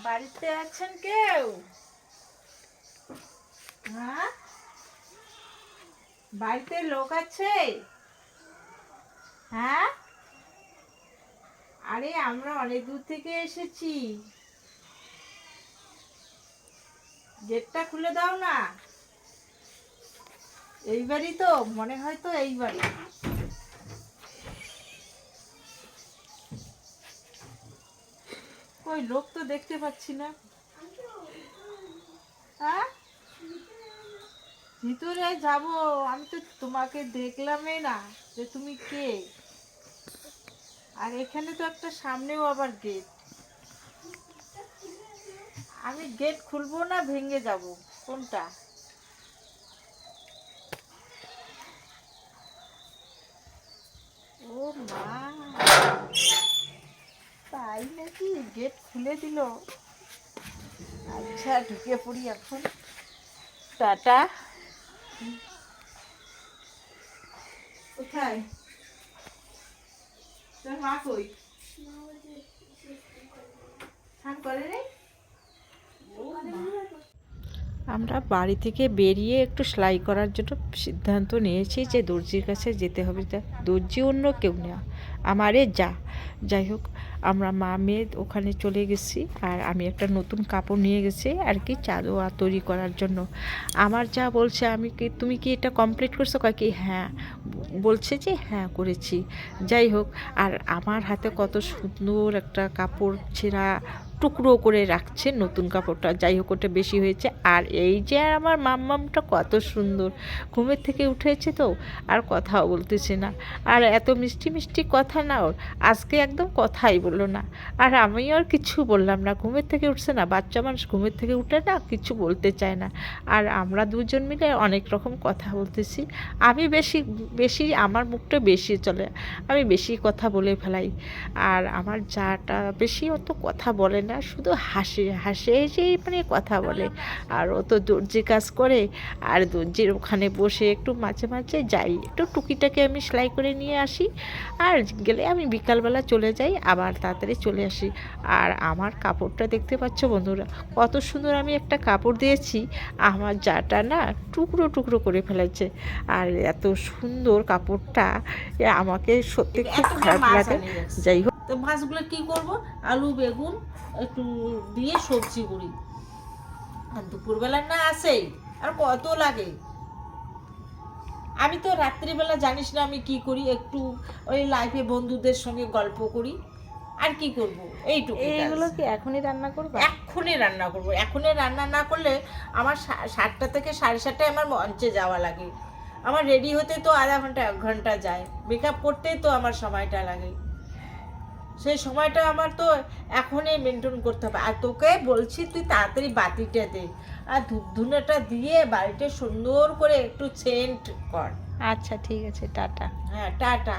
বাড়িতে আছেন কেউ? হ্যাঁ, বাড়িতে লোক আছে? হ্যাঁ, আরে আমরা অনেক দূর থেকে এসেছি, গেটটা খুলে দাও না। এইবারই তো মনে হয়, তো এইবারই। কই লোক তো দেখতে পাচ্ছি না। হ্যাঁ, ভিতরে যাব, আমি তো তোমাকে দেখলামই না যে তুমি কে। আর এখানে তো একটা সামনেও আবার গেট। আমি গেট খুলবো না ভেঙে যাব, কোনটা? ও মা, তাই নাকি? গেট খুলে দিল। আচ্ছা, ঢুকে পড়ি এখন। টাটা। কোথায় তোর মা? কই স্নান করে রে? আমরা বাড়ি থেকে বেরিয়ে একটু সেলাই করার জন্য সিদ্ধান্ত নিয়েছি যে দর্জির কাছে যেতে হবে। দর্জি অন্য কেউ না, আমারে যাই হোক, আমরা মা মেয়ে ওখানে চলে গেছি। আর আমি একটা নতুন কাপড় নিয়ে গেছি আর কি, চাদর তৈরি করার জন্য। আমার যা বলছে, আমি কি তুমি কি এটা কমপ্লিট করছো? কয় কি হ্যাঁ, বলছে যে হ্যাঁ করেছি। যাই হোক, আর আমার হাতে কত সুন্দর একটা কাপড় ছেঁড়া টুকরো করে রাখছে নতুন কাপড়টা। যাই হোক, ওটা বেশি হয়েছে। আর এই যে আমার মাম্মামটা কত সুন্দর, ঘুমের থেকে উঠেছে তো আর কথাও বলতেছে না। আর এত মিষ্টি মিষ্টি কথা না ওর, আজকে একদম কথাই বললো না। আর আমিও আর কিছু বললাম না, ঘুমের থেকে উঠছে না, বাচ্চা মানুষ ঘুমের থেকে উঠে না কিছু বলতে চায় না। আর আমরা দুজন মিলে অনেক রকম কথা বলতেছি। আমি বেশি বেশি আমার মুখটা বেশি চলে, আমি বেশি কথা বলে ফেলাই। আর আমার যাটা বেশি অত কথা বলে না, শুধু হাসে হাসে এসেই মানে কথা বলে। আর ও তো দর্জি কাজ করে, আর দর্জির ওখানে বসে একটু মাঝে মাঝে যাই, একটু টুকিটাকে আমি সেলাই করে নিয়ে আসি। আর গেলে আমি বিকালবেলা চলে যাই, আবার তাড়াতাড়ি চলে আসি। আর আমার কাপড়টা দেখতে পাচ্ছ বন্ধুরা, কত সুন্দর আমি একটা কাপড় দিয়েছি, আমার যাটা না টুকরো টুকরো করে ফেলেছে। আর এত সুন্দর কাপড়টা, আমাকে সত্যি খুব খারাপ লাগে। যাই হোক, তো মাছগুলো কি করব, আলু বেগুন একটু দিয়ে সবজি করি। আর দুপুরবেলা না আসেই, আর কত লাগে। আমি তো রাত্রিবেলা জানিস না আমি কি করি, একটু ওই লাইফে বন্ধুদের সঙ্গে গল্প করি। আর কি করব, এইটুকু। এইগুলো কি এখনই রান্না করবে? এক্ষুনি রান্না করব। এখনই রান্না না করলে আমার 7টা থেকে 7:30টায় আমার মঞ্চে যাওয়া লাগে। আমার রেডি হতে তো আধা ঘন্টা 1 ঘন্টা যায়, মেকআপ করতেই তো আমার সময়টা লাগে। সেই সময়টা আমার তো এখনই মেনটেন করতে হবে। আর তোকে বলছি, তুই তাড়াতাড়ি বাতিটা দে, আর ধূপ ধুনাটা দিয়ে বাড়িটা সুন্দর করে একটু সেন্ট কর। আচ্ছা ঠিক আছে, টাটা। হ্যাঁ, টাটা।